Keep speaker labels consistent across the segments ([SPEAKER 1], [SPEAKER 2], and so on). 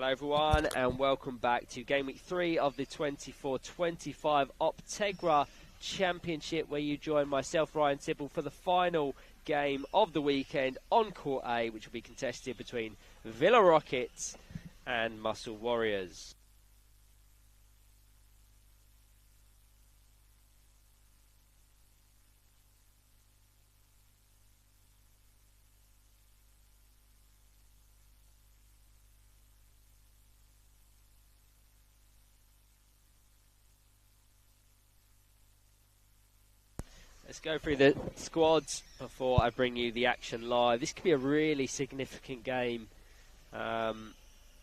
[SPEAKER 1] Hello everyone and welcome back to Game Week 3 of the 24-25 Optegra Championship, where you join myself, Ryan Tibble, for the final game of the weekend on Court A, which will be contested between Villa Rockets and Muscle Warriors. Let's go through the squads before I bring you the action live. This could be a really significant game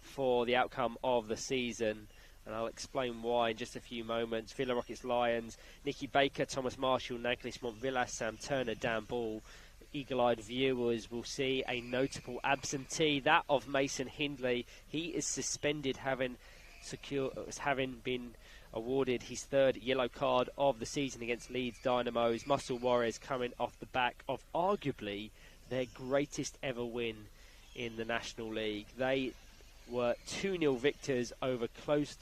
[SPEAKER 1] for the outcome of the season, and I'll explain why in just a few moments. Villa Rockets Lions, Nicky Baker, Thomas Marshall, Naglis Montvillas, Sam Turner, Dan Ball. Eagle-eyed viewers will see a notable absentee, that of Mason Hindley. He is suspended, having been awarded his third yellow card of the season against Leeds Dynamos. Muscle Warriors coming off the back of arguably their greatest ever win in the National League. They were 2-0 victors over close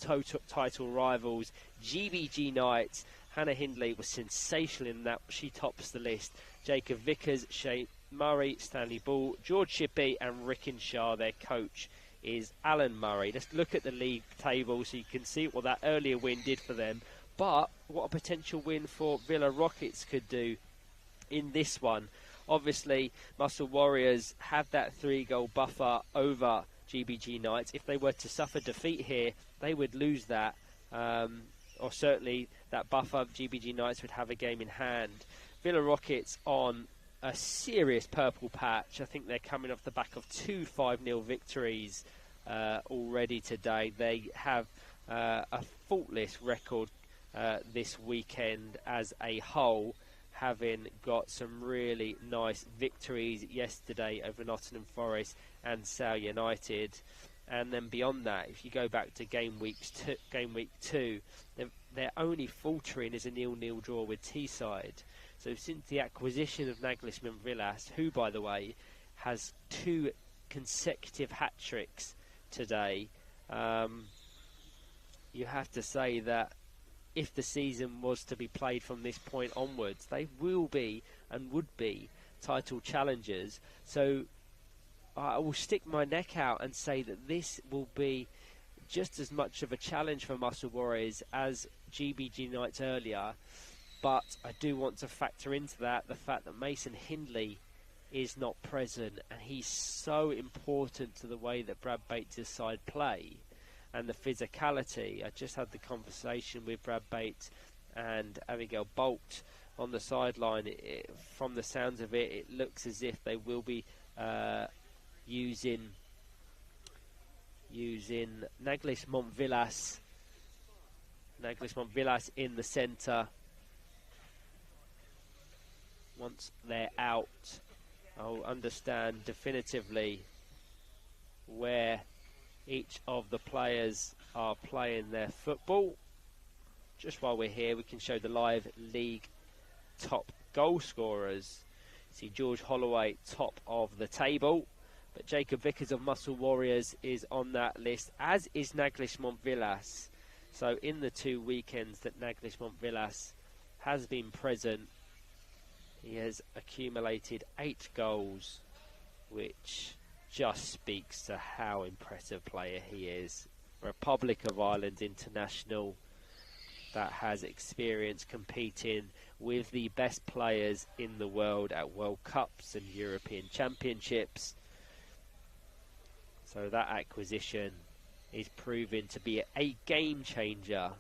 [SPEAKER 1] title rivals GBG Knights. Hannah Hindley was sensational in that. She tops the list. Jacob Vickers, Shay Murray, Stanley Ball, George Shippey and Rickenshaw, their coach, is Alan Murray. Let's look at the league table so you can see what that earlier win did for them, but what a potential win for Villa Rockets could do in this one. Obviously, Muscle Warriors have that 3-goal buffer over GBG Knights. If they were to suffer defeat here, they would lose that, or certainly that buffer. GBG Knights would have a game in hand. Villa Rockets on a serious purple patch. I think they're coming off the back of two 5-0 victories already today. They have a faultless record this weekend as a whole, having got some really nice victories yesterday over Nottingham Forest and Sale United. And then beyond that, if you go back to game week 2, their only faltering is a 0-0 draw with Teesside. So since the acquisition of Naglis Montvillas, who, by the way, has 2 consecutive hat-tricks today, you have to say that if the season was to be played from this point onwards, they will be and would be title challengers. So I will stick my neck out and say that this will be just as much of a challenge for Muscle Warriors as GBG Knights earlier. But I do want to factor into that the fact that Mason Hindley is not present, and he's so important to the way that Brad Bates' side play and the physicality. I just had the conversation with Brad Bates and Abigail Bolt on the sideline. From the sounds of it, it looks as if they will be using Naglis Montvillas in the centre. Once they're out, I'll understand definitively where each of the players are playing their football. Just while we're here, we can show the live league top goal scorers. See George Holloway top of the table, but Jacob Vickers of Muscle Warriors is on that list, as is Naglis Montvillas. So in the 2 weekends that Naglis Montvillas has been present, he has accumulated 8 goals, which just speaks to how impressive a player he is. Republic of Ireland international that has experience competing with the best players in the world at World Cups and European Championships. So that acquisition is proving to be a game changer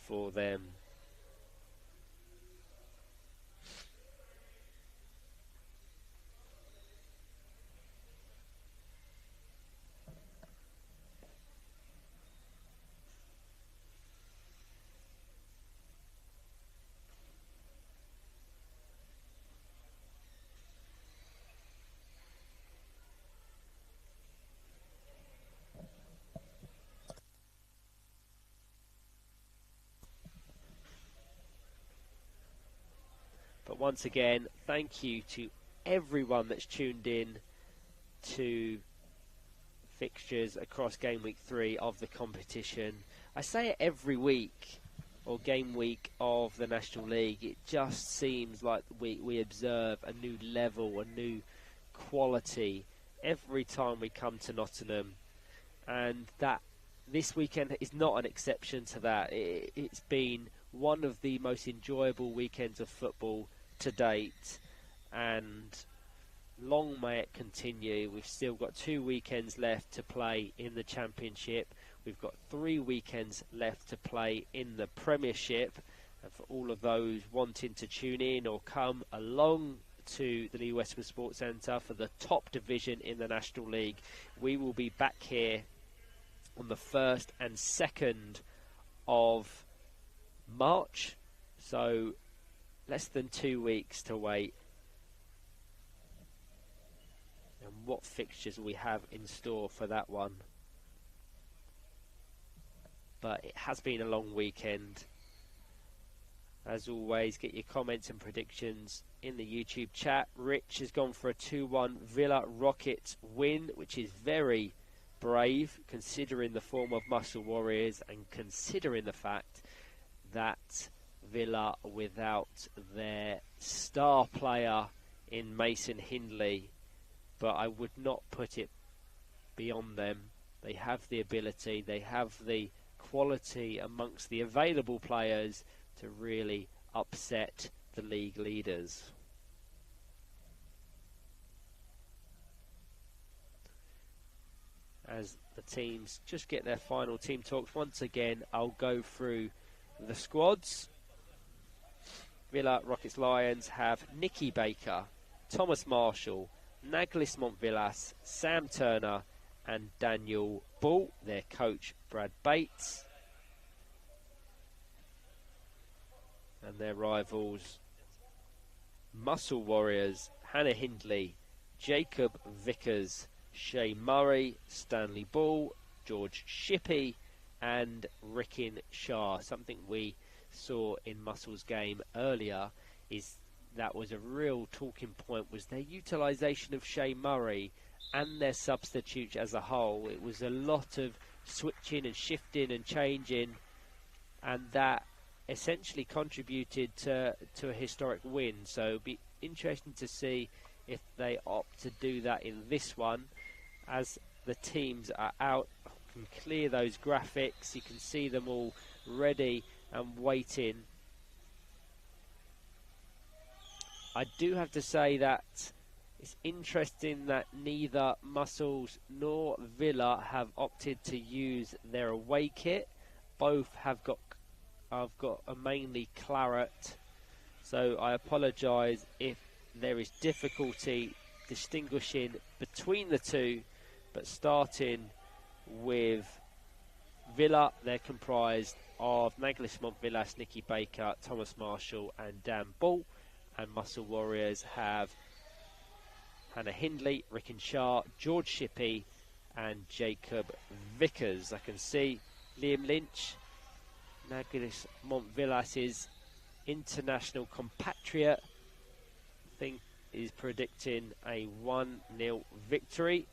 [SPEAKER 1] for them. But once again, thank you to everyone that's tuned in to fixtures across game week 3 of the competition. I say it every week, or game week of the National League. It just seems like we observe a new level, a new quality every time we come to Nottingham, and that this weekend is not an exception to that. It's been one of the most enjoyable weekends of football to date, and long may it continue. We've still got 2 weekends left to play in the Championship. We've got 3 weekends left to play in the Premiership, and for all of those wanting to tune in or come along to the Lee Westwood Sports Centre for the top division in the National League, we will be back here on the 1st and 2nd of March, so less than 2 weeks to wait. And what fixtures we have in store for that one. But it has been a long weekend. As always, get your comments and predictions in the YouTube chat. Rich has gone for a 2-1 Villa Rockets win, which is very brave considering the form of Muscle Warriors and considering the fact that Villa, without their star player in Mason Hindley, but I would not put it beyond them. They have the ability, they have the quality amongst the available players to really upset the league leaders. As the teams just get their final team talks, once again I'll go through the squads. Villa Rockets Lions have Nicky Baker, Thomas Marshall, Naglis Montvillas, Sam Turner and Daniel Bull. Their coach Brad Bates. And their rivals Muscle Warriors, Hannah Hindley, Jacob Vickers, Shay Murray, Stanley Bull, George Shippey and Ricken Shah. Something we saw in Muscle's game earlier is that was a real talking point, was their utilisation of Shay Murray and their substitutes as a whole. It was a lot of switching and shifting and changing, and that essentially contributed to a historic win. So it'll be interesting to see if they opt to do that in this one. As the teams are out, you can clear those graphics, you can see them all ready and waiting. I do have to say that it's interesting that neither Muscles nor Villa have opted to use their away kit. Both have got a mainly claret, so I apologise if there is difficulty distinguishing between the two. But starting with Villa, they're comprised of Naglis Montvillas, Nicky Baker, Thomas Marshall and Dan Bull. And Muscle Warriors have Hannah Hindley, Ricken Shah, George Shippey and Jacob Vickers. I can see Liam Lynch, Naglis Montvillas' international compatriot, I think is predicting a 1-0 victory.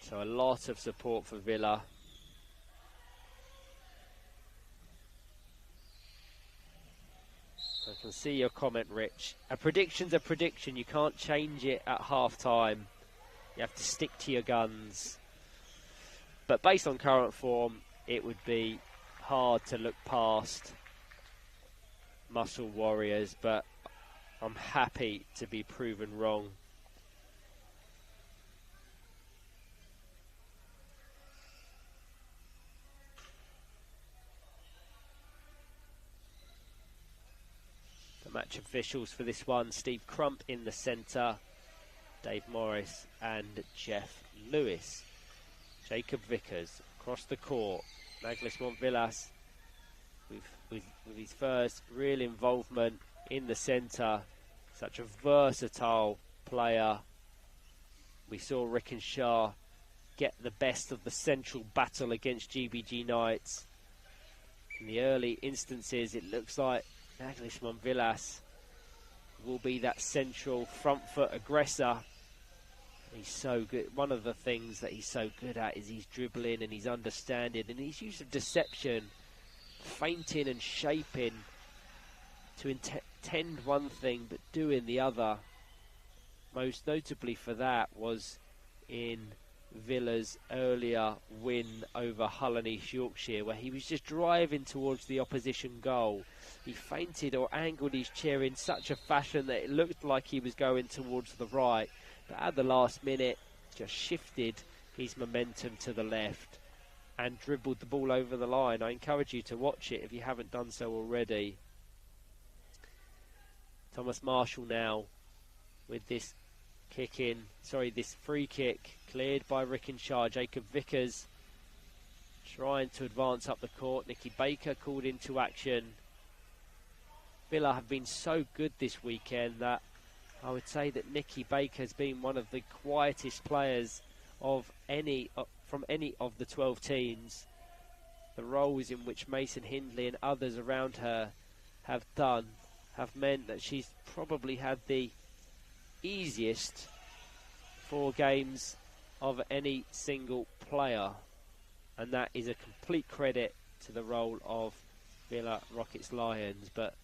[SPEAKER 1] So a lot of support for Villa. I can see your comment, Rich. A prediction's a prediction. You can't change it at half-time. You have to stick to your guns. But based on current form, it would be hard to look past Muscle Warriors, but I'm happy to be proven wrong. Match officials for this one: Steve Crump in the centre, Dave Morris and Jeff Lewis. Jacob Vickers across the court, Naglis Montvillas with his first real involvement in the centre. Such a versatile player. We saw Ricken Shah get the best of the central battle against GBG Knights. In the early instances, it looks like Naglis Montvillas will be that central front foot aggressor. He's so good. One of the things that he's so good at is he's dribbling and he's understanding and his use of deception, feinting and shaping to intend one thing but doing the other. Most notably for that was in Villa's earlier win over Hull and East Yorkshire, where he was just driving towards the opposition goal. He feinted or angled his chair in such a fashion that it looked like he was going towards the right, but at the last minute just shifted his momentum to the left and dribbled the ball over the line. I encourage you to watch it if you haven't done so already. Thomas Marshall now with this this free kick cleared by Rickenshaw. Jacob Vickers trying to advance up the court. Nicky Baker called into action. Villa have been so good this weekend that I would say that Nicky Baker has been one of the quietest players of from any of the 12 teams. The roles in which Mason Hindley and others around her have meant that she's probably had the easiest 4 games of any single player, and that is a complete credit to the role of Villa Rockets Lions, but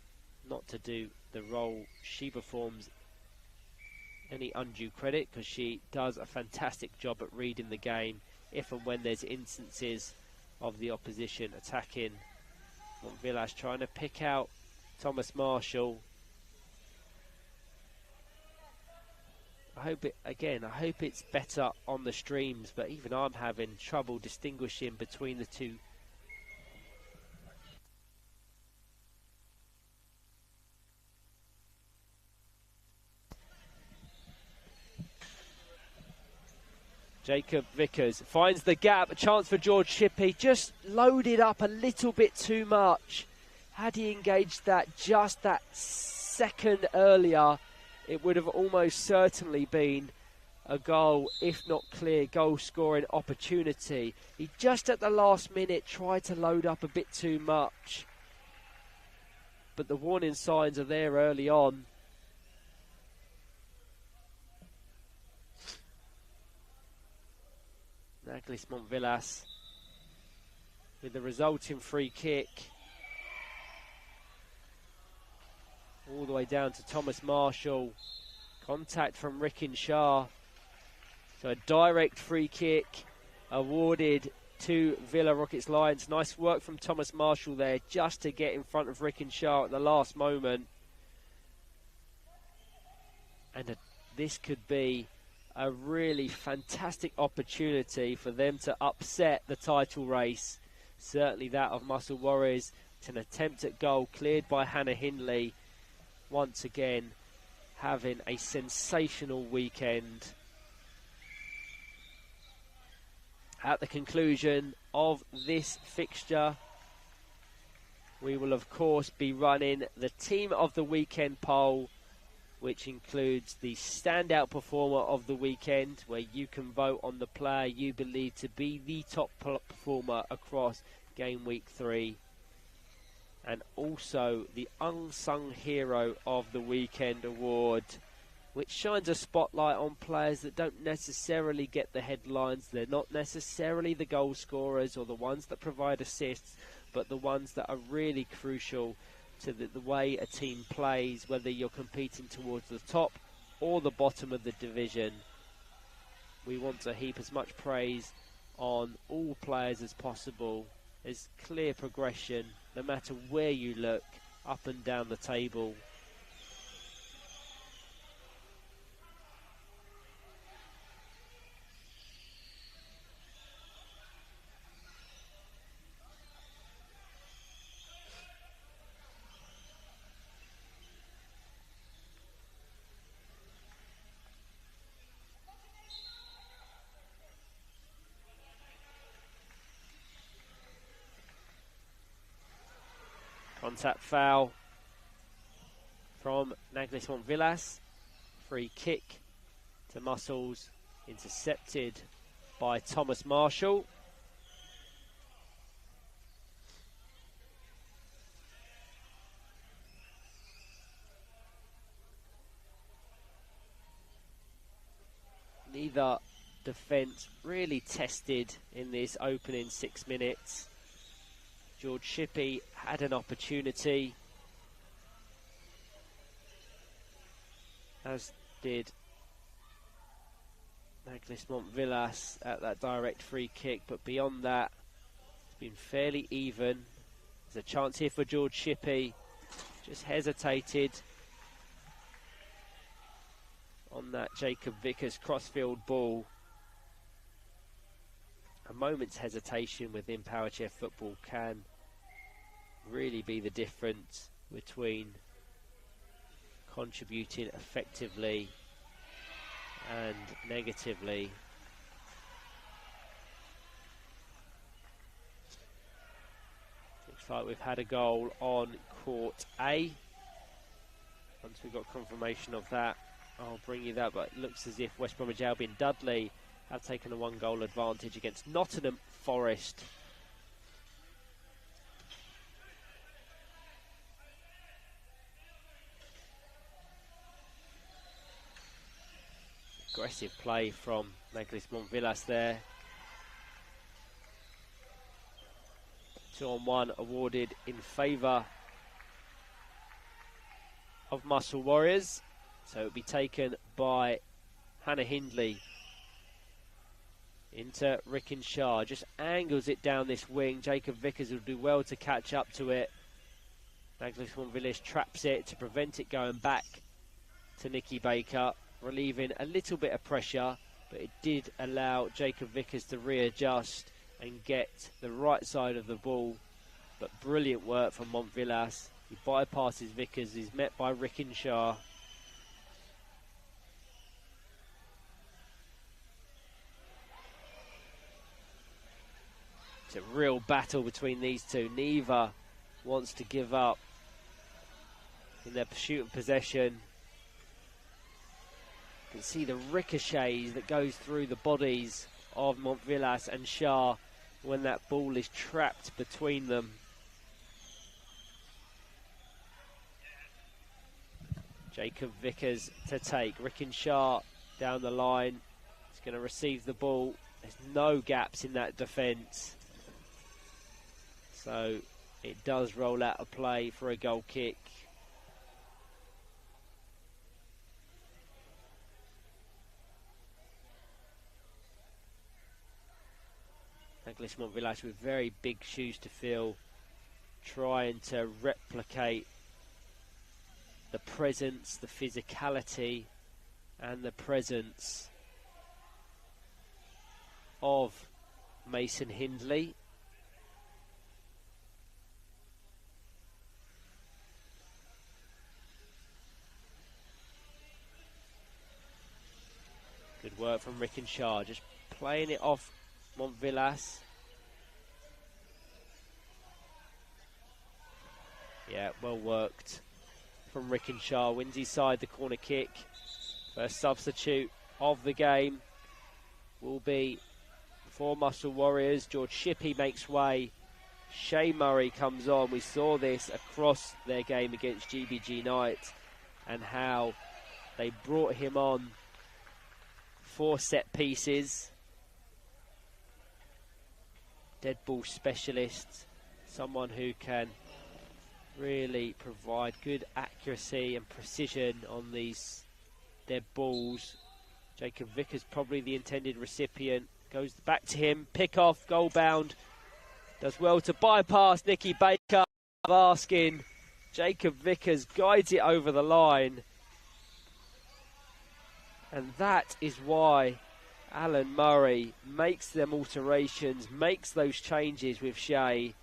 [SPEAKER 1] not to do the role she performs any undue credit, because she does a fantastic job at reading the game if and when there's instances of the opposition attacking. Villa's trying to pick out Thomas Marshall. I hope it's better on the streams, but even I'm having trouble distinguishing between the two. Jacob Vickers finds the gap, a chance for George Shippey, just loaded up a little bit too much. Had he engaged that just that second earlier, it would have almost certainly been a goal, if not clear goal-scoring opportunity. He just at the last minute tried to load up a bit too much. But the warning signs are there early on. Naglis Montvillas with the resulting free kick. All the way down to Thomas Marshall. Contact from Rickenshaw. So a direct free kick awarded to Villa Rockets Lions. Nice work from Thomas Marshall there just to get in front of Rickenshaw at the last moment. And this could be a really fantastic opportunity for them to upset the title race. Certainly that of Muscle Warriors. It's an attempt at goal cleared by Hannah Hindley. Once again, having a sensational weekend. At the conclusion of this fixture, we will of course be running the Team of the Weekend poll, which includes the standout performer of the weekend, where you can vote on the player you believe to be the top performer across game week 3. And also the Unsung Hero of the Weekend award, which shines a spotlight on players that don't necessarily get the headlines. They're not necessarily the goal scorers or the ones that provide assists, but the ones that are really crucial to the way a team plays, whether you're competing towards the top or the bottom of the division. We want to heap as much praise on all players as possible. There's clear progression, no matter where you look, up and down the table. Contact foul from Naglis Montvillas. Free kick to Muscles, intercepted by Thomas Marshall. Lee neither defence really tested in this opening 6 minutes. George Shippey had an opportunity, as did Naglis Montvillas at that direct free kick, but beyond that, it's been fairly even. There's a chance here for George Shippey, just hesitated on that Jacob Vickers crossfield ball. A moment's hesitation within Power Chair football can really be the difference between contributing effectively and negatively. Looks like we've had a goal on court A. Once we've got confirmation of that, I'll bring you that, but it looks as if West Bromwich Albion Dudley have taken a 1-goal advantage against Nottingham Forest. Aggressive play from Naglis Montvillas there. 2-on-1 awarded in favour of Muscle Warriors. So it'll be taken by Hannah Hindley into Rickenshaw. Just angles it down this wing. Jacob Vickers will do well to catch up to it. Naglis Montvillas traps it to prevent it going back to Nikki Baker, relieving a little bit of pressure, but it did allow Jacob Vickers to readjust and get the right side of the ball. But brilliant work from Montvillas. He bypasses Vickers, he's met by Rickenshaw. It's a real battle between these two. Neither wants to give up in their pursuit of possession. You can see the ricochets that goes through the bodies of Montvillas and Shah when that ball is trapped between them. Jacob Vickers to take. Rickenshaw down the line. He's going to receive the ball. There's no gaps in that defence. So it does roll out a play for a goal kick. Naglis Montvillas with very big shoes to fill, trying to replicate the presence, the physicality and the presence of Mason Hindley. Good work from Rickenshaw, just playing it off Montvillas. Yeah, well worked from Rickenshaw. Wins his side the corner kick. First substitute of the game will be for Muscle Warriors. George Shippey makes way. Shay Murray comes on. We saw this across their game against GBG Knight and how they brought him on for set pieces. Dead ball specialist, someone who can really provide good accuracy and precision on these dead balls. Jacob Vickers probably the intended recipient. Goes back to him, pick off, goal bound. Does well to bypass Nikki Baker. Asking Jacob Vickers guides it over the line. And that is why Alan Murray makes them alterations, makes those changes with Shay,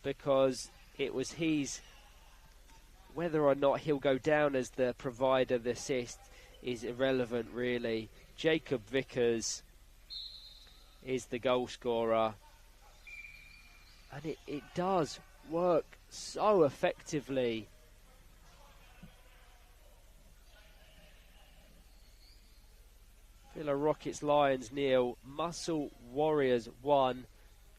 [SPEAKER 1] because it was his, whether or not he'll go down as the provider of the assist is irrelevant really. Jacob Vickers is the goal scorer, and it does work so effectively. Villa Rockets Lions nil, Muscle Warriors 1,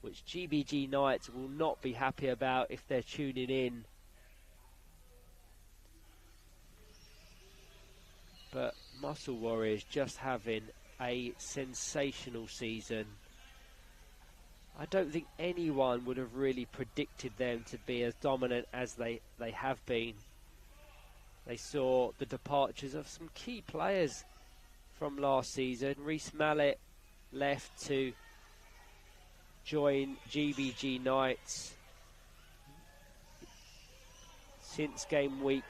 [SPEAKER 1] which GBG Knights will not be happy about if they're tuning in. But Muscle Warriors just having a sensational season. I don't think anyone would have really predicted them to be as dominant as they have been. They saw the departures of some key players from last season. Reece Mallet left to join GBG Knights. Since game week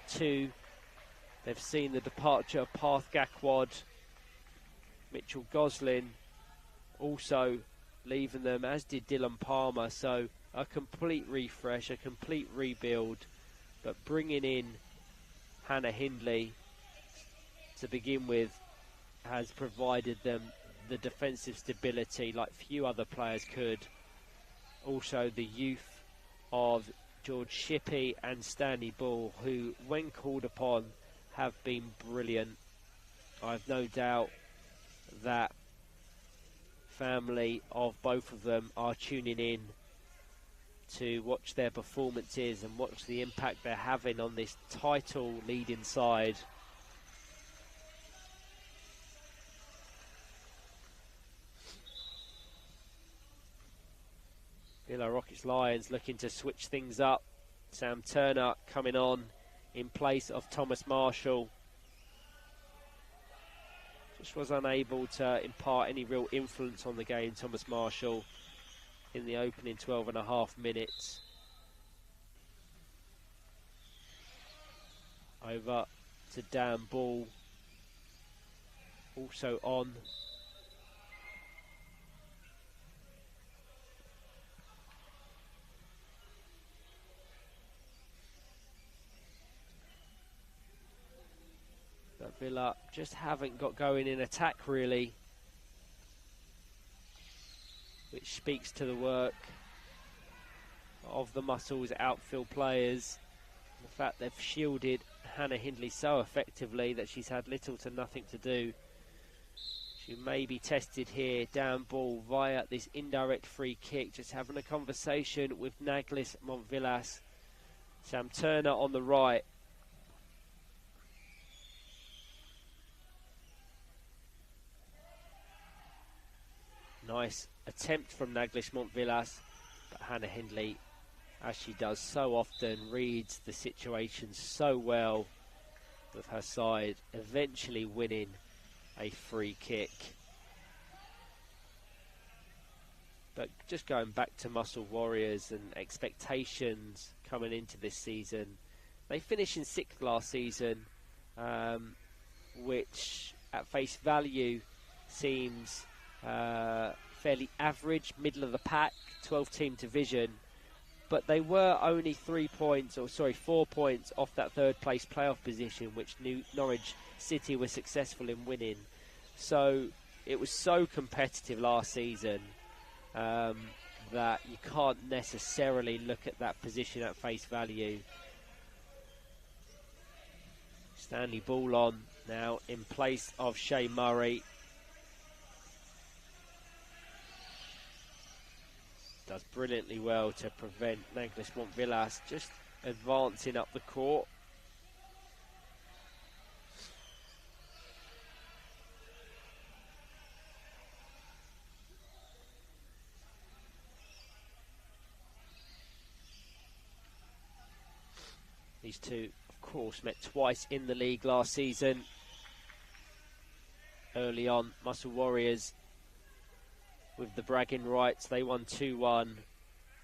[SPEAKER 1] 2, they've seen the departure of Parth Gakwad, Mitchell Goslin also leaving them, as did Dylan Palmer. So a complete refresh, a complete rebuild, but bringing in Hannah Hindley to begin with has provided them the defensive stability like few other players could. Also the youth of George Shippey and Stanley Bull, who when called upon have been brilliant. I've no doubt that family of both of them are tuning in to watch their performances and watch the impact they're having on this title leading side. Villa Rockets Lions looking to switch things up. Sam Turner coming on in place of Thomas Marshall. Just was unable to impart any real influence on the game, Thomas Marshall, in the opening 12.5 minutes. Over to Dan Ball, also on. But Villa just haven't got going in attack really, which speaks to the work of the Muscles outfield players. The fact they've shielded Hannah Hindley so effectively that she's had little to nothing to do. She may be tested here, down ball via this indirect free kick, just having a conversation with Naglis Montvillas. Sam Turner on the right. Nice attempt from Naglis Montvillas, but Hannah Hindley, as she does so often, reads the situation so well with her side, eventually winning a free kick. But just going back to Muscle Warriors and expectations coming into this season, they finished in 6th last season, which at face value seems fairly average, middle of the pack, 12-team division, but they were only 4 points off that 3rd place playoff position, which Norwich City was successful in winning. So it was so competitive last season that you can't necessarily look at that position at face value. Stanley Ball on now in place of Shay Murray. Does brilliantly well to prevent Naglis Montvillas just advancing up the court. These two, of course, met twice in the league last season. Early on, Muscle Warriors with the bragging rights, they won 2-1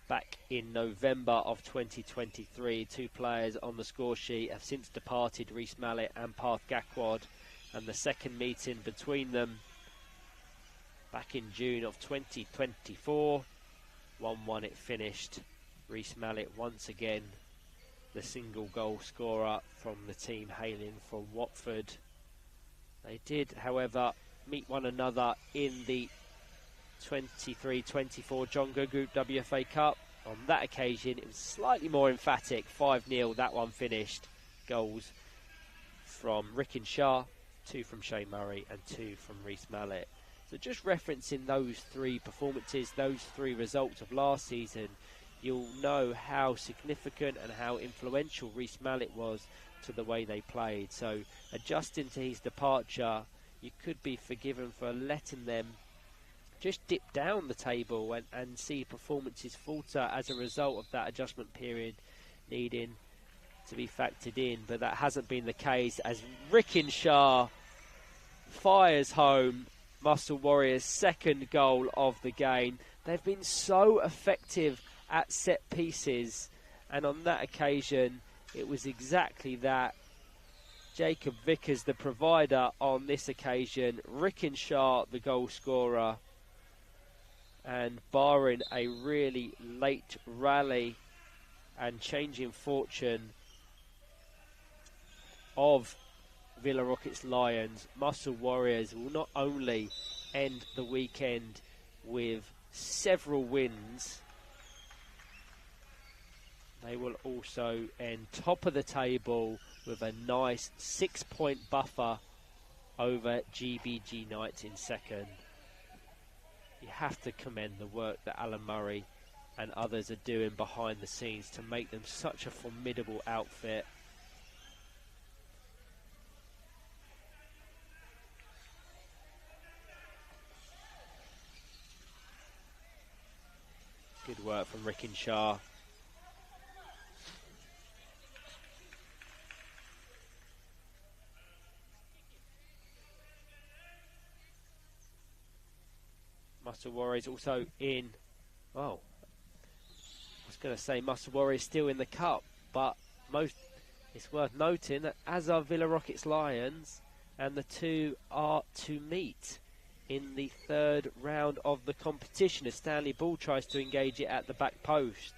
[SPEAKER 1] back in November of 2023. 2 players on the score sheet have since departed, Reece Mallet and Parth Gakwad, and the second meeting between them back in June of 2024, 1-1 it finished. Reece Mallet once again the single goal scorer from the team hailing from Watford. They did, however, meet one another in the 23-24 Jongo Group WFA Cup. On that occasion it was slightly more emphatic, 5-0 that one finished. Goals from Ricken Shah, 2 from Shane Murray and 2 from Reece Mallet. So just referencing those 3 performances, those 3 results of last season, you'll know how significant and how influential Reece Mallet was to the way they played. So adjusting to his departure, you could be forgiven for letting them just dip down the table and see performances falter as a result of that adjustment period needing to be factored in. But that hasn't been the case, as Rickenshaw fires home Muscle Warriors' second goal of the game. They've been so effective at set pieces, and on that occasion it was exactly that. Jacob Vickers the provider on this occasion, Rickenshaw the goal scorer, and barring a really late rally and changing fortune of Villa Rockets Lions, Muscle Warriors will not only end the weekend with several wins, they will also end top of the table with a nice 6-point buffer over GBG Knights in second. You have to commend the work that Alan Murray and others are doing behind the scenes to make them such a formidable outfit. Good work from Rickenshaw. Muscle Warriors also in, I was going to say Muscle Warriors still in the cup, but it's worth noting that as are Villa Rockets Lions, and the two are to meet in the third round of the competition as Stanley Ball tries to engage it at the back post.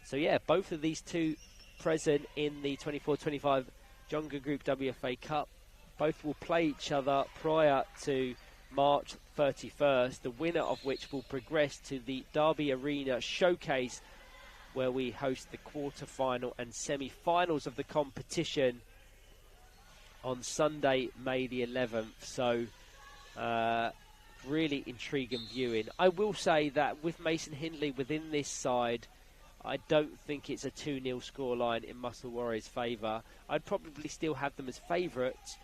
[SPEAKER 1] So yeah, both of these two present in the 24-25 Jonga Group WFA Cup. Both will play each other prior to March 31st, the winner of which will progress to the Derby Arena Showcase, where we host the quarter-final and semi-finals of the competition on Sunday, May the 11th. So really intriguing viewing. I will say that with Mason Hindley within this side, I don't think it's a 2-0 scoreline in Muscle Warriors' favour. I'd probably still have them as favourites,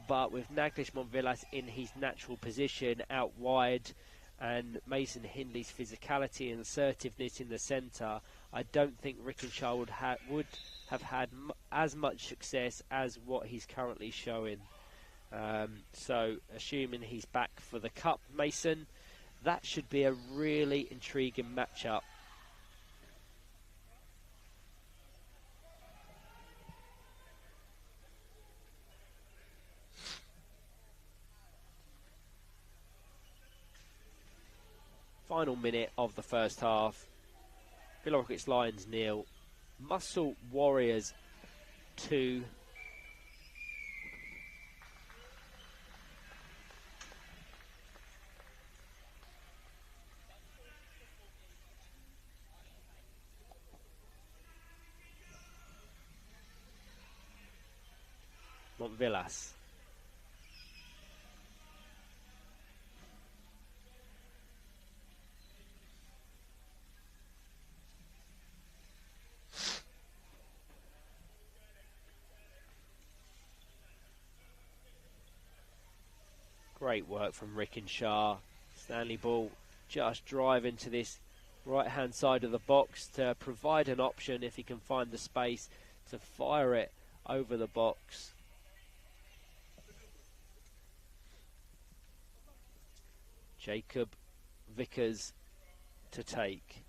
[SPEAKER 1] but with Naglish Montvillas in his natural position out wide and Mason Hindley's physicality and assertiveness in the centre, I don't think Rickenshaw would have had as much success as what he's currently showing. So assuming he's back for the Cup, Mason, that should be a really intriguing matchup. Final minute of the first half. Villa Rockets Lions 0, Muscle Warriors 2. Montvillas. Great work from Rickenshaw. Stanley Ball just driving to this right-hand side of the box to provide an option if he can find the space to fire it over the box. Jacob Vickers to take.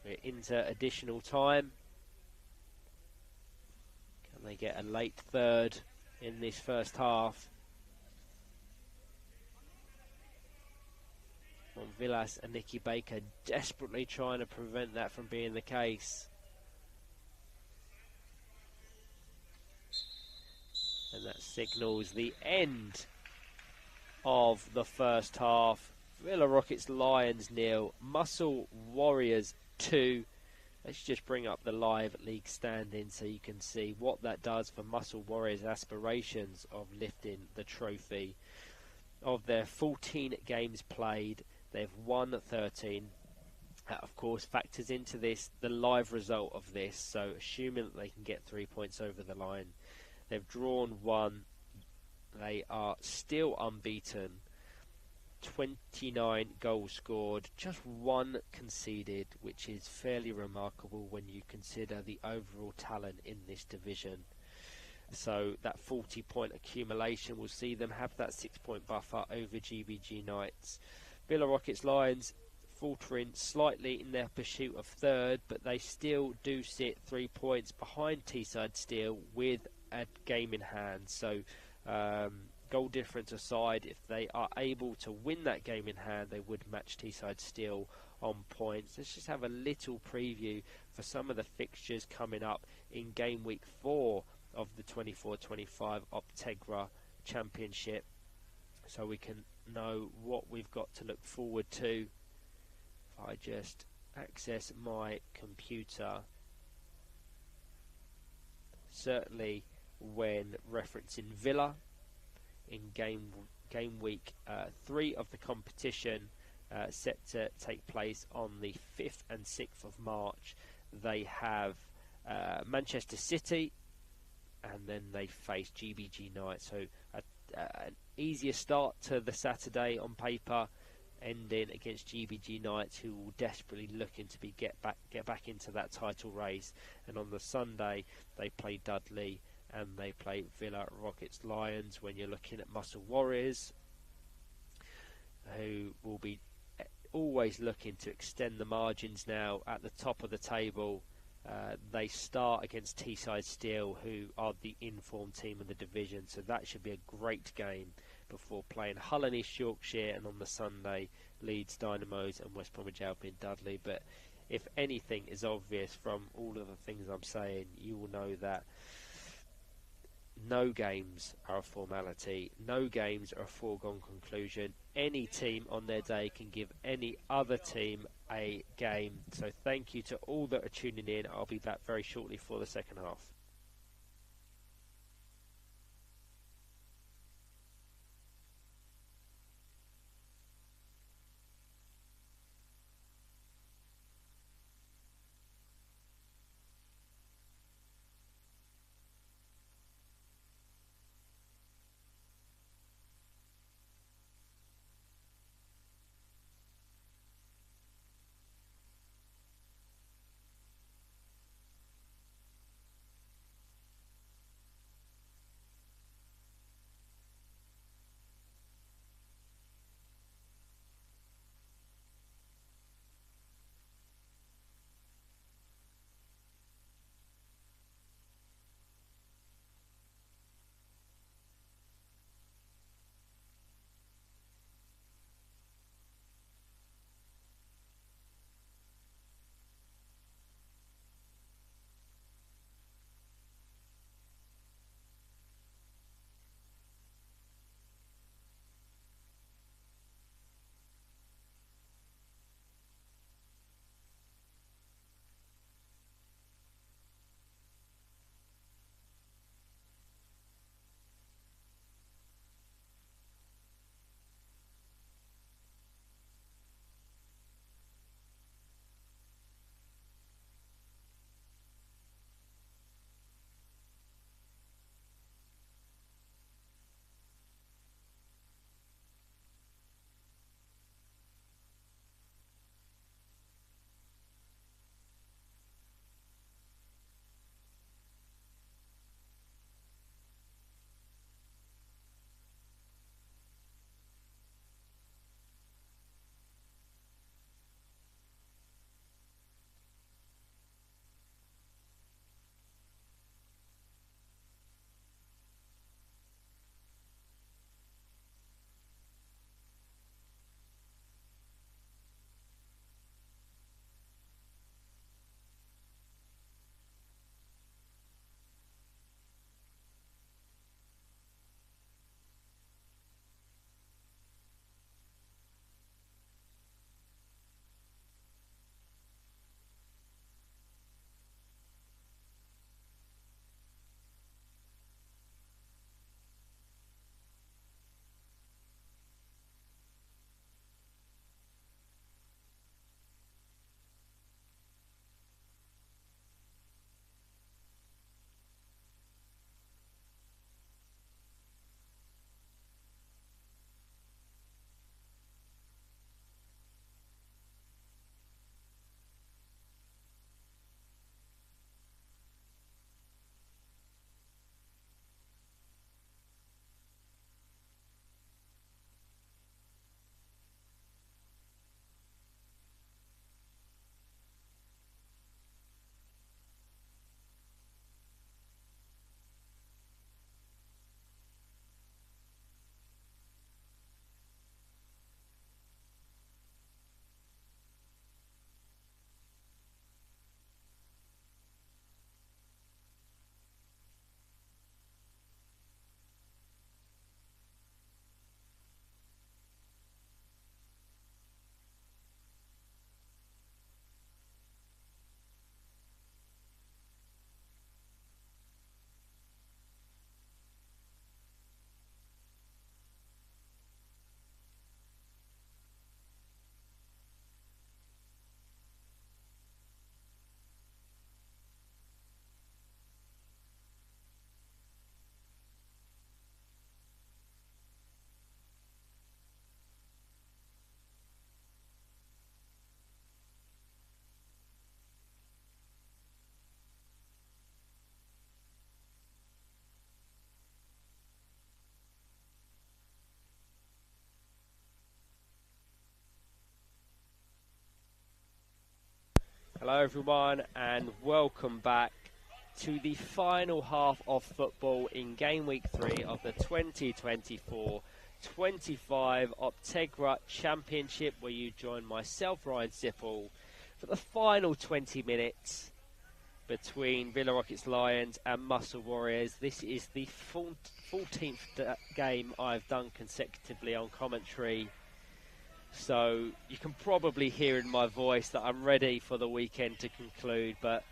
[SPEAKER 1] We're into additional time. Can they get a late third in this first half? Montvillas and Nicky Baker desperately trying to prevent that from being the case. And that signals the end of the first half. Villa Rockets Lions 0, Muscle Warriors 2. Let's just bring up the live league standing so you can see what that does for Muscle Warriors' aspirations of lifting the trophy. Of their 14 games played, they've won 13. That, of course, factors into this the live result of this. So, assuming that they can get 3 points over the line, they've drawn 1. They are still unbeaten. 29 goals scored, just 1 conceded, which is fairly remarkable when you consider the overall talent in this division. So that 40-point accumulation will see them have that 6-point buffer over GBG Knights. Villa Rockets Lions faltering slightly in their pursuit of third, but they still do sit 3 points behind Teesside Steel with a game in hand. So goal difference aside, if they are able to win that game in hand, they would match Teesside Steel on points. Let's just have a little preview for some of the fixtures coming up in game week 4 of the 24-25 Optegra Championship, so we can know what we've got to look forward to. If I just access my computer, certainly when referencing Villa in game week 3 of the competition, set to take place on the 5th and 6th of March, they have Manchester City, and then they face GBG Knights. So an easier start to the Saturday on paper, ending against GBG Knights, who will desperately looking to get back into that title race. And on the Sunday, they play Dudley and they play Villa Rockets Lions. When you're looking at Muscle Warriors, who will be always looking to extend the margins now at the top of the table, they start against Teesside Steel, who are the informed team in the division, so that should be a great game before playing Hull and East Yorkshire, and on the Sunday Leeds Dynamos and West Bromwich Albion Dudley. But if anything is obvious from all of the things I'm saying, you will know that no games are a formality, no games are a foregone conclusion. Any team on their day can give any other team a game. So thank you to all that are tuning in. I'll be back very shortly for the second half. Hello everyone and welcome back to the final half of football in game week 3 of the 2024-25 Optegra Championship, where you join myself, Ryan Sipple, for the final 20 minutes between Villa Rockets Lions and Muscle Warriors. This is the 14th game I've done consecutively on commentary, so you can probably hear in my voice that I'm ready for the weekend to conclude, but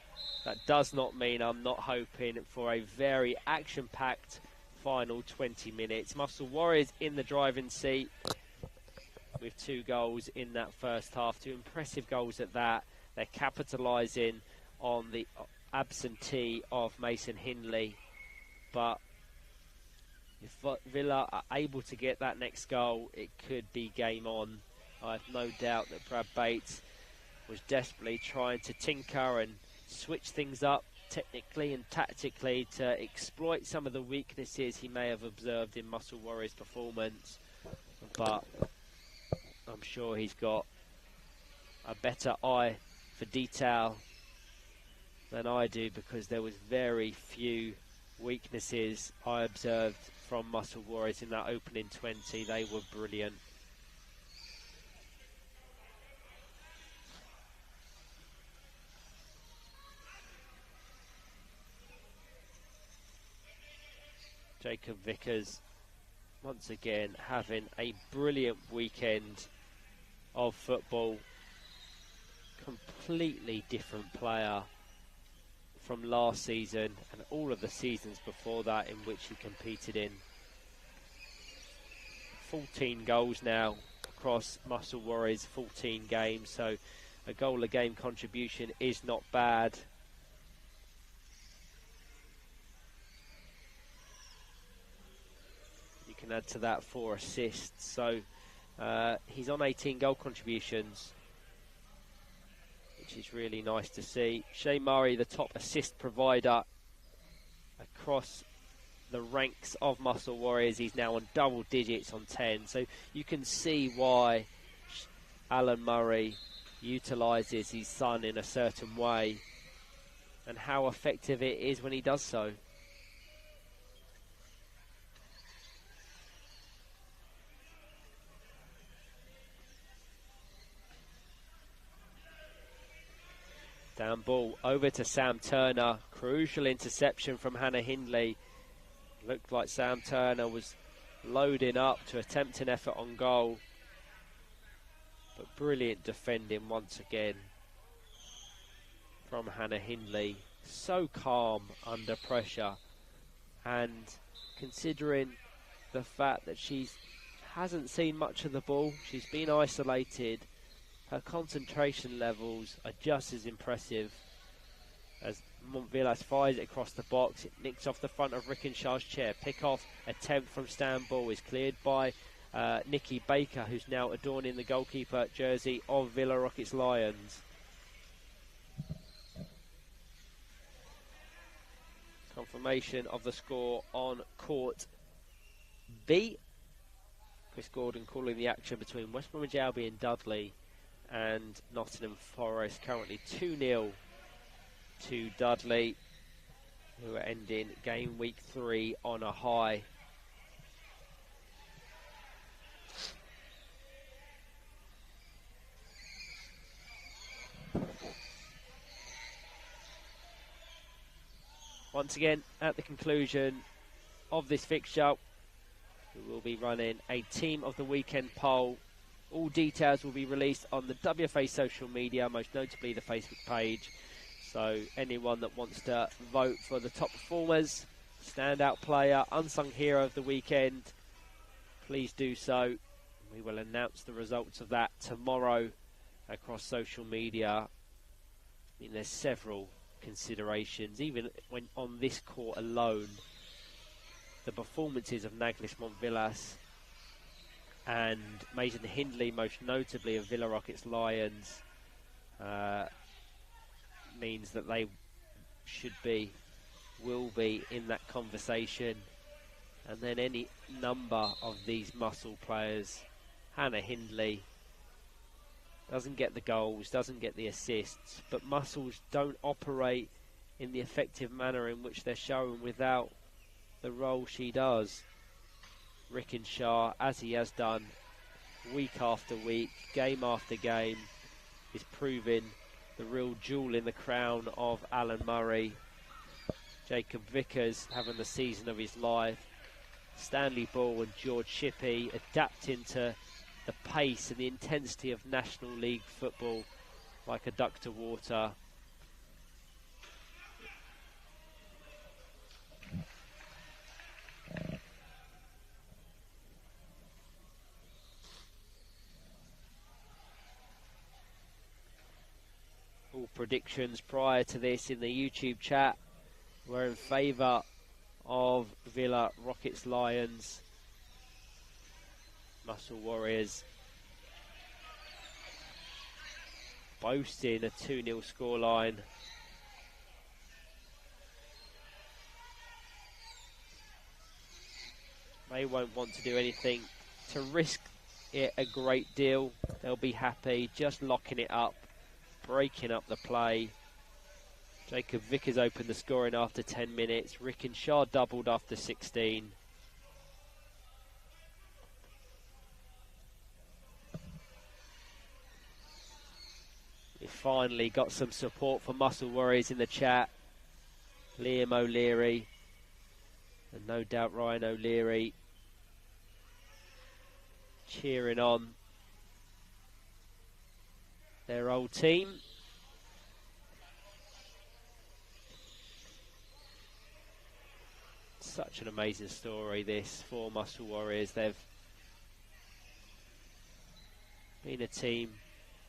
[SPEAKER 1] that does not mean I'm not hoping for a very action-packed final 20 minutes. Muscle Warriors in the driving seat with 2 goals in that first half, 2 impressive goals at that. They're capitalising on the absentee of Mason Hindley, but if Villa are able to get that next goal, it could be game on. I have no doubt that Brad Bates was desperately trying to tinker and switch things up technically and tactically to exploit some of the weaknesses he may have observed in Muscle Warriors' performance, but I'm sure he's got a better eye for detail than I do, because there was very few weaknesses I observed from Muscle Warriors in that opening 20. They were brilliant. Jacob Vickers once again having a brilliant weekend of football. Completely different player from last season and all of the seasons before that in which he competed in. 14 goals now across Muscle Warriors, 14 games, so a goal a game contribution is not bad. You can add to that 4 assists, so he's on 18 goal contributions, which is really nice to see. Shea Murray, the top assist provider across the ranks of Muscle Warriors. He's now on double digits on 10. So you can see why Alan Murray utilises his son in a certain way and how effective it is when he does so. Down ball over to Sam Turner. Crucial interception from Hannah Hindley. Looked like Sam Turner was loading up to attempt an effort on goal, but brilliant defending once again from Hannah Hindley. So calm under pressure, and considering the fact that she hasn't seen much of the ball, she's been isolated, her concentration levels are just as impressive. As Montvillas fires it across the box, it nicks off the front of Rickenshaw's chair. Pick-off attempt from Stan Ball is cleared by Nikki Baker, who's now adorning the goalkeeper jersey of Villa Rockets Lions. Confirmation of the score on court B. Chris Gordon calling the action between West Bromwich Albion Dudley and Nottingham Forest. Currently 2-0 to Dudley, who are ending game week 3 on a high. Once again, at the conclusion of this fixture, we will be running a Team of the Weekend poll. All details will be released on the WFA social media, most notably the Facebook page. So anyone that wants to vote for the top performers, standout player, unsung hero of the weekend, please do so. We will announce the results of that tomorrow across social media. I mean, there's several considerations, even when on this court alone. The performances of Naglis Montvillas and Mason Hindley, most notably of Villa Rockets Lions, means that they will be in that conversation. And then any number of these muscle players, Hannah Hindley, doesn't get the goals, doesn't get the assists, but Muscles don't operate in the effective manner in which they're shown without the role she does. Rickenshaw, as he has done week after week, game after game, is proving the real jewel in the crown of Alan Murray. Jacob Vickers having the season of his life. Stanley Ball and George Shippey adapting to the pace and the intensity of National League football like a duck to water. All predictions prior to this in the YouTube chat were in favour of Villa, Rockets, Lions. Muscle Warriors boasting a 2-0 scoreline. They won't want to do anything to risk it a great deal. They'll be happy just locking it up, breaking up the play. Jacob Vickers opened the scoring after 10 minutes. Rickenshaw doubled after 16. We finally got some support for Muscle Warriors in the chat. Liam O'Leary, and no doubt Ryan O'Leary, cheering on their old team. Such an amazing story this for Muscle Warriors. They've been a team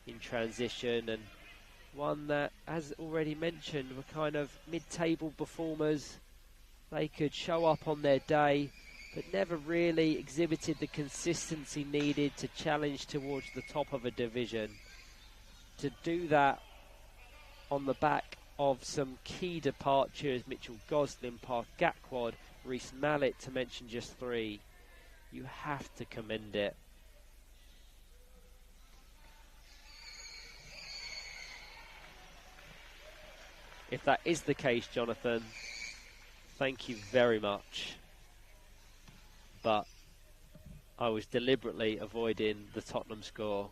[SPEAKER 1] in transition, and one that, as already mentioned, were kind of mid-table performers. They could show up on their day, but never really exhibited the consistency needed to challenge towards the top of a division. To do that on the back of some key departures, Mitchell Goslin, Park Gakwad, Reece Mallet, to mention just three, you have to commend it. If that is the case, Jonathan, thank you very much. But I was deliberately avoiding the Tottenham score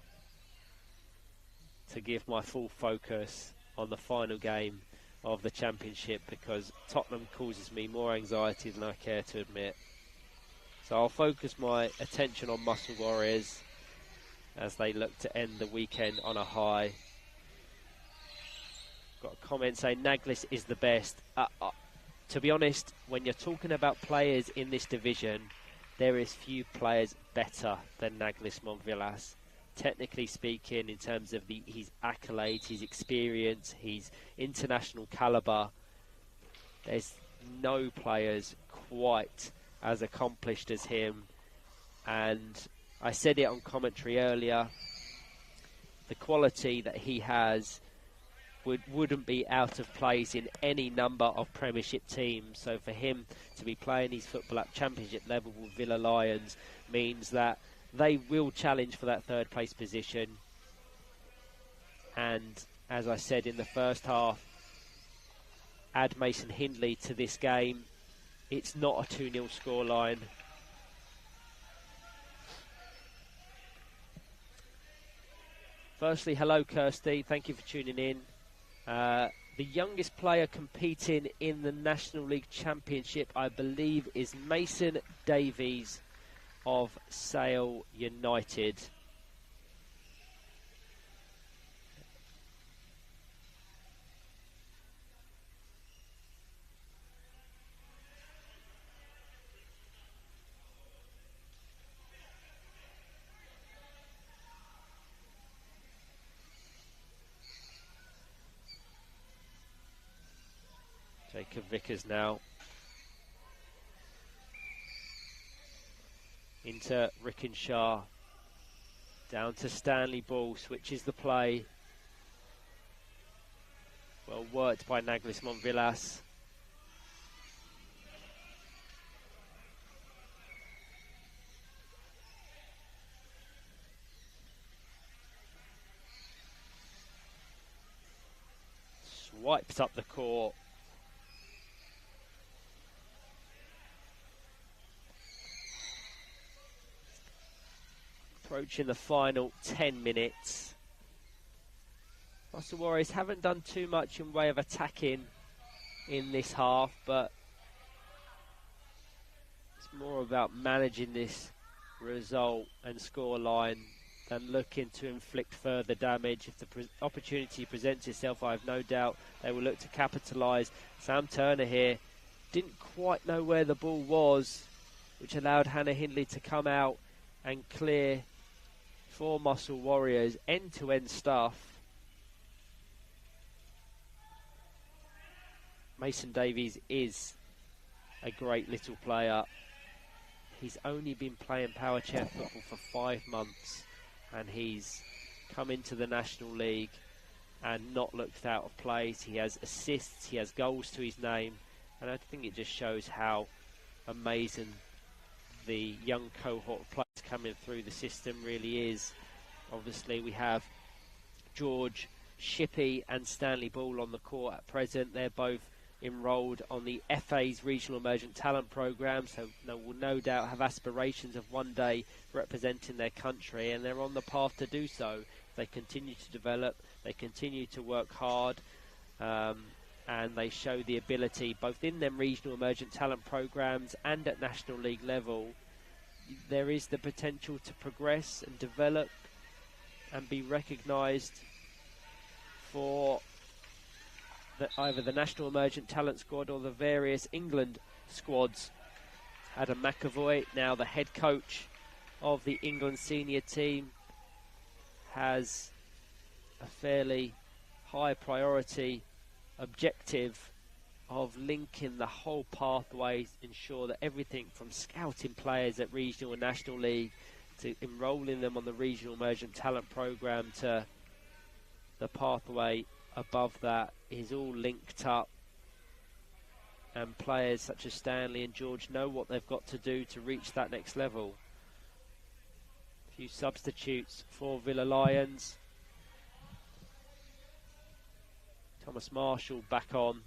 [SPEAKER 1] to give my full focus on the final game of the Championship, because Tottenham causes me more anxiety than I care to admit. So I'll focus my attention on Muscle Warriors as they look to end the weekend on a high. Got a comment saying Naglis is the best. To be honest, when you're talking about players in this division, there is few players better than Naglis Montvillas. Technically speaking, in terms of his accolades, his experience, his international calibre, there's no players quite as accomplished as him. And I said it on commentary earlier, the quality that he has wouldn't be out of place in any number of Premiership teams. So for him to be playing his football at Championship level with Villa Lions means that they will challenge for that third place position. And as I said in the first half, add Mason Hindley to this game, it's not a 2-0 scoreline. Firstly, hello Kirsty, thank you for tuning in. The youngest player competing in the National League Championship, I believe, is Mason Davies of Sale United. Jacob Vickers now into Rickenshaw, down to Stanley Ball, switches the play. Well worked by Naglis Montvillas. swipes up the court. Approaching the final 10 minutes. Muscle Warriors haven't done too much in way of attacking in this half, but it's more about managing this result and score line than looking to inflict further damage. If the opportunity presents itself, I have no doubt they will look to capitalise. Sam Turner here didn't quite know where the ball was, which allowed Hannah Hindley to come out and clear for Muscle Warriors. End-to-end stuff. Mason Davies is a great little player. He's only been playing power chair football for 5 months, and he's come into the National League and not looked out of place. He has assists, he has goals to his name, and I think it just shows how amazing the young cohort of players coming through the system really is. Obviously we have George Shippey and Stanley Ball on the court at present. They're both enrolled on the FA's Regional Emergent Talent Programme, so they will no doubt have aspirations of one day representing their country, and they're on the path to do so. They continue to develop, they continue to work hard, and they show the ability both in them Regional Emergent Talent Programmes and at National League level. There is the potential to progress and develop and be recognised for either the National Emergent Talent Squad or the various England squads. Adam McAvoy, now the head coach of the England senior team, has a fairly high priority objective of linking the whole pathway, ensure that everything from scouting players at regional and national league to enrolling them on the Regional Emergent Talent Programme to the pathway above that is all linked up, and players such as Stanley and George know what they've got to do to reach that next level. A few substitutes for Villa Lions. Thomas Marshall back on.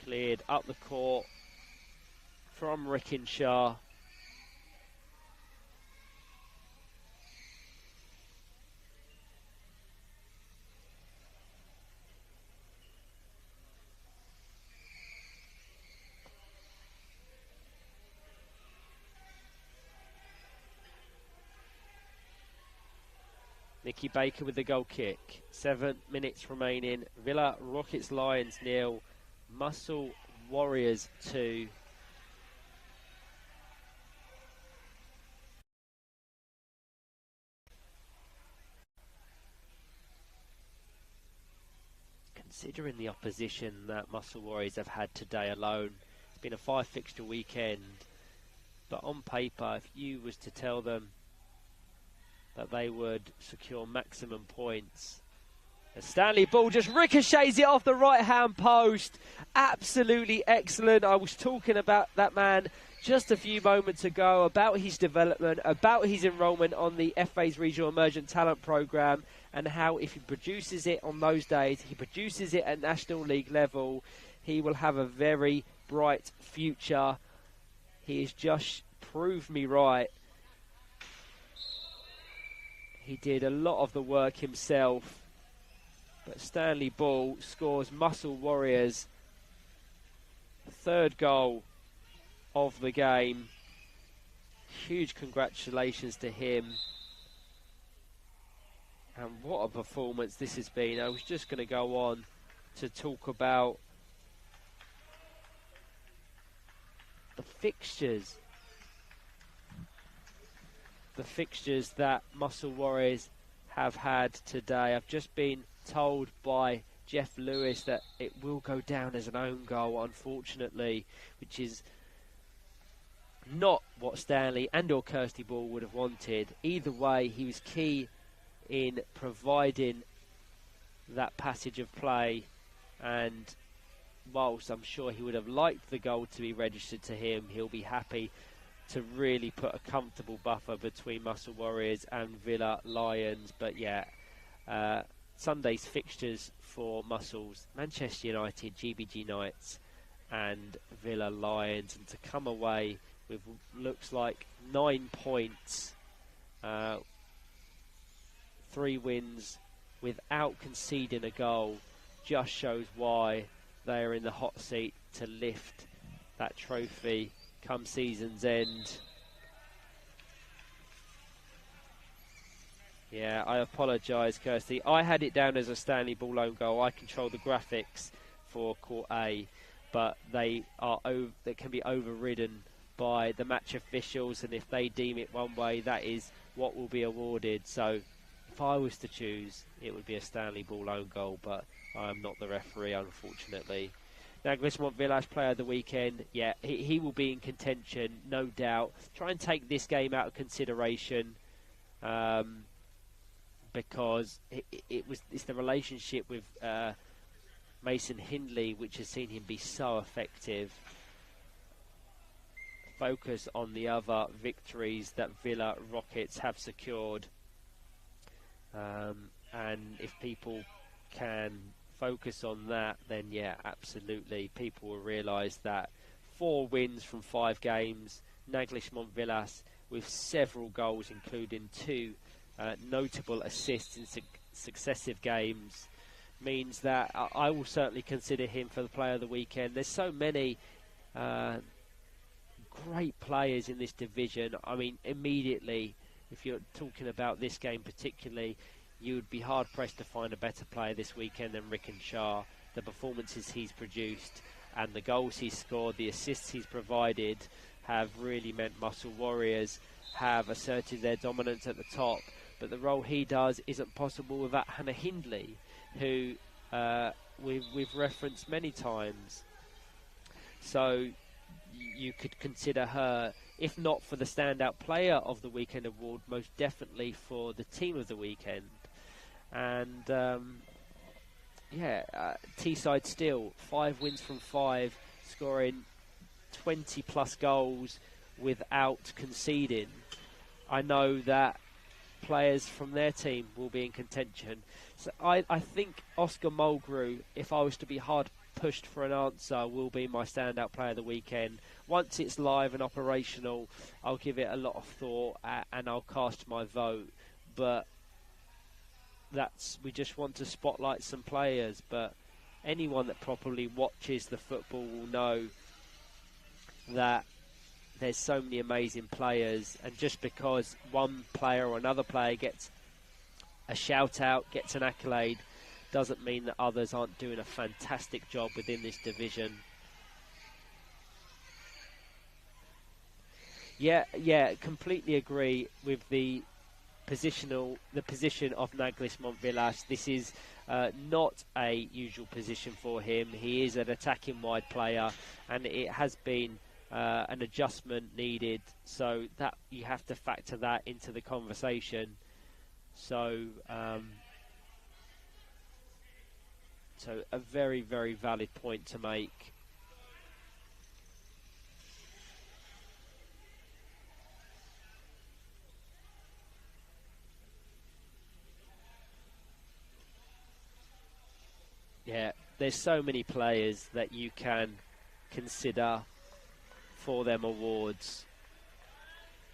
[SPEAKER 1] Cleared up the court from Rickinshaw. Nikki Baker with the goal kick. 7 minutes remaining. Villa Rockets Lions 0. Muscle Warriors 2. Considering the opposition that Muscle Warriors have had today alone, it's been a 5 fixture weekend, but on paper, if you was to tell them that they would secure maximum points, Stanley Ball just ricochets it off the right-hand post. Absolutely excellent. I was talking about that man just a few moments ago, about his development, about his enrolment on the FA's Regional Emergent Talent Programme, and how if he produces it on those days, he produces it at National League level, he will have a very bright future. He has just proved me right. He did a lot of the work himself. But Stanley Ball scores Muscle Warriors' 3rd goal of the game. Huge congratulations to him. And what a performance this has been. I was just going to go on to talk about the fixtures. The fixtures that Muscle Warriors have had today. I've just been told by Jeff Lewis that it will go down as an own goal, unfortunately, which is not what Stanley and or Kirsty Ball would have wanted. Either way, he was key in providing that passage of play, and whilst I'm sure he would have liked the goal to be registered to him, he'll be happy to really put a comfortable buffer between Muscle Warriors and Villa Lions. But yeah, Sunday's fixtures for Muscles: Manchester United, GBG Knights and Villa Lions, and to come away with looks like 9 points, 3 wins without conceding a goal, just shows why they are in the hot seat to lift that trophy come season's end. Yeah, I apologise, Kirsty. I had it down as a Stanley Ball own goal. I control the graphics for Court A, but they can be overridden by the match officials, and if they deem it one way, that is what will be awarded. So if I was to choose, it would be a Stanley Ball own goal, but I'm not the referee, unfortunately. Naglis Village player of the weekend, yeah, he will be in contention, no doubt. Try and take this game out of consideration, because it's the relationship with Mason Hindley which has seen him be so effective. Focus on the other victories that Villa Rockets have secured, and if people can focus on that, then yeah, absolutely, people will realise that 4 wins from 5 games, Naglis Villas with several goals, including 2 notable assists in successive games, means that I will certainly consider him for the player of the weekend. There's so many great players in this division. I mean, immediately, if you're talking about this game particularly, you would be hard-pressed to find a better player this weekend than Ricken Shah. The performances he's produced and the goals he's scored, the assists he's provided, have really meant Muscle Warriors have asserted their dominance at the top. But the role he does isn't possible without Hannah Hindley, who we've referenced many times. So you could consider her, if not for the standout player of the weekend award, most definitely for the team of the weekend. And Teesside still 5 wins from 5, scoring 20 plus goals without conceding. I know that players from their team will be in contention. So I think Oscar Mulgrew, if I was to be hard pushed for an answer, will be my standout player of the weekend. Once it's live and operational, I'll give it a lot of thought and I'll cast my vote. But we just want to spotlight some players. But anyone that properly watches the football will know that there's so many amazing players, and just because one player or another player gets a shout out, gets an accolade, doesn't mean that others aren't doing a fantastic job within this division. Yeah, completely agree with the position of Naglis Montvillas. This is not a usual position for him. He is an attacking wide player, and it has been an adjustment needed, so that you have to factor that into the conversation. So a very, very valid point to make. Yeah, there's so many players that you can consider for them awards.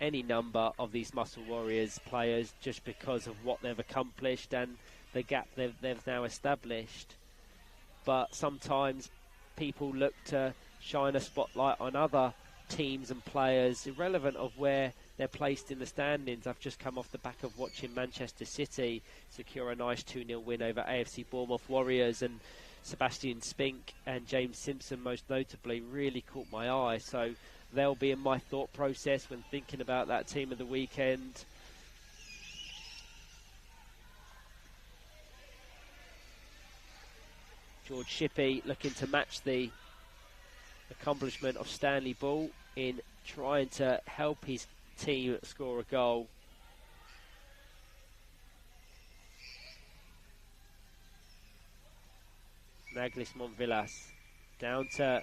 [SPEAKER 1] Any number of these Muscle Warriors players, just because of what they've accomplished and the gap they've now established. But sometimes people look to shine a spotlight on other teams and players, irrelevant of where they're placed in the standings. I've just come off the back of watching Manchester City secure a nice 2-0 win over AFC Bournemouth Warriors, and Sebastian Spink and James Simpson most notably really caught my eye. So they'll be in my thought process when thinking about that team of the weekend. George Shippey looking to match the accomplishment of Stanley Ball in trying to help his team score a goal. Naglis Montvillas Down to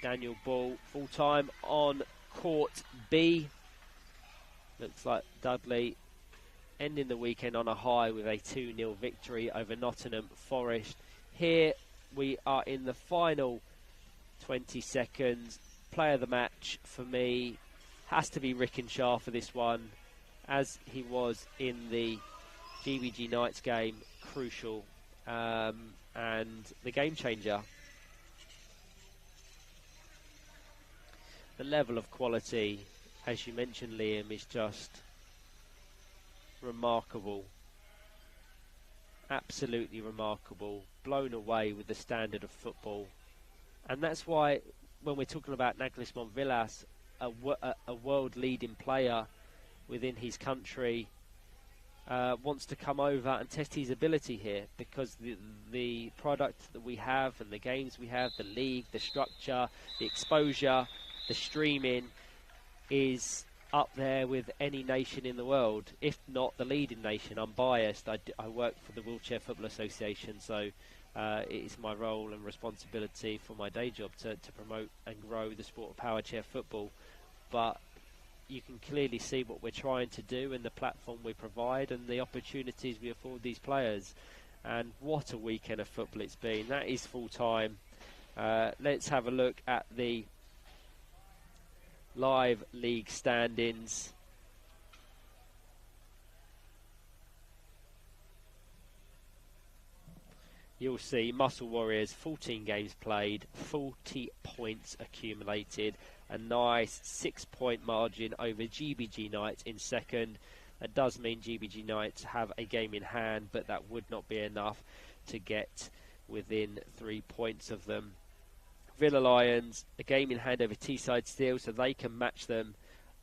[SPEAKER 1] Daniel Ball, full time on court B. Looks like Dudley ending the weekend on a high with a 2-0 victory over Nottingham Forest. Here we are in the final 20 seconds. Player of the match for me has to be Rickenshaw for this one, as he was in the GBG Knights game, crucial, and the game changer. The level of quality, as you mentioned, Liam, is just remarkable. Absolutely remarkable. Blown away with the standard of football. And that's why when we're talking about Naglis Montvillas, a world-leading player within his country, wants to come over and test his ability here, because the product that we have and the games we have, the league, the structure, the exposure, the streaming is up there with any nation in the world, if not the leading nation. I'm biased. I work for the Wheelchair Football Association, so it is my role and responsibility for my day job to promote and grow the sport of power chair football. But you can clearly see what we're trying to do and the platform we provide and the opportunities we afford these players. And what a weekend of football it's been. That is full time. Let's have a look at the live league standings. You'll see Muscle Warriors, 14 games played, 40 points accumulated, a nice 6-point margin over GBG Knights in second. That does mean GBG Knights have a game in hand, but that would not be enough to get within 3 points of them. Villa Lions, a game in hand over Teesside Steel, so they can match them.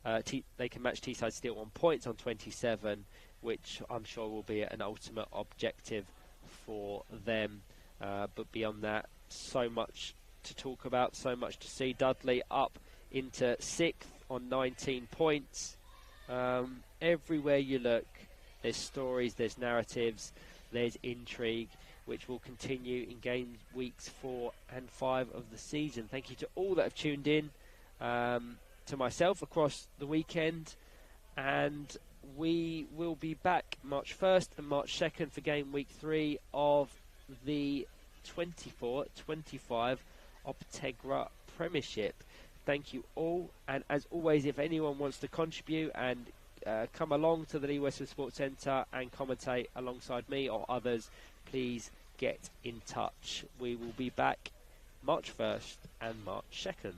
[SPEAKER 1] They can match Teesside Steel on points on 27, which I'm sure will be an ultimate objective for them. But beyond that, so much to talk about, so much to see. Dudley up into 6th on 19 points. Everywhere you look, there's stories, there's narratives, there's intrigue, which will continue in games weeks 4 and 5 of the season. Thank you to all that have tuned in, to myself across the weekend, and we will be back March 1st and March 2nd for game week 3 of the 24-25 Optegra Premiership. Thank you all, and as always, if anyone wants to contribute and come along to the Lee Westwood Sports Centre and commentate alongside me or others, please get in touch. We will be back March 1st and March 2nd.